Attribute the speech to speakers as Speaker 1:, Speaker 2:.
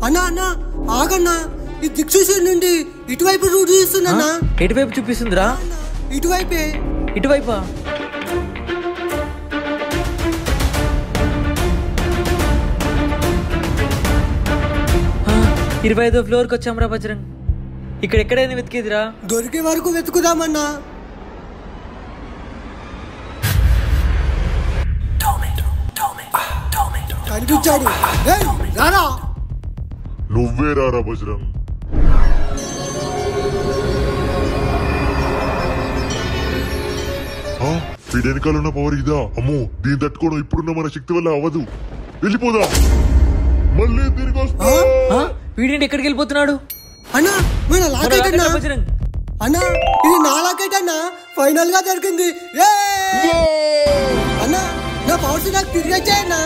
Speaker 1: అన్నా అన్నా ఆగన్నా, ఈ దిక్సూచి నుండి ఇటువైపు రూట్ చూస్తున్నా.
Speaker 2: ఎటువైపు చూపిస్తుందిరా?
Speaker 1: ఇటువైపే.
Speaker 2: ఇటువైపా? 25వ ఫ్లోర్కి వచ్చాంరా బజరంగ్. ఇక్కడ ఎక్కడైనా వెతికేదిరా?
Speaker 1: దొరికే వరకు వెతుకుదామన్నా. కనిపించాడు. రారా.
Speaker 3: నువ్వే రారా బజరంగ్. వీడి వెనకాల ఉన్న పవర్ ఇదా? అమ్మో, దీన్ని తట్టుకోవడం ఇప్పుడున్న మన శక్తి వల్ల అవ్వదు. వెళ్ళిపోదా, మళ్ళీ తిరిగి వస్తా.
Speaker 2: వీడింటి ఎక్కడికి వెళ్ళిపోతున్నాడు?
Speaker 1: అన్నా మన లాకెట్ అన్నా. అన్నా ఇది నా లాకెట్ అన్నా. ఫైనల్ గా దొరికింది. అన్నా నా పవర్స్ నాకు తిరిగి వచ్చాయన్నా.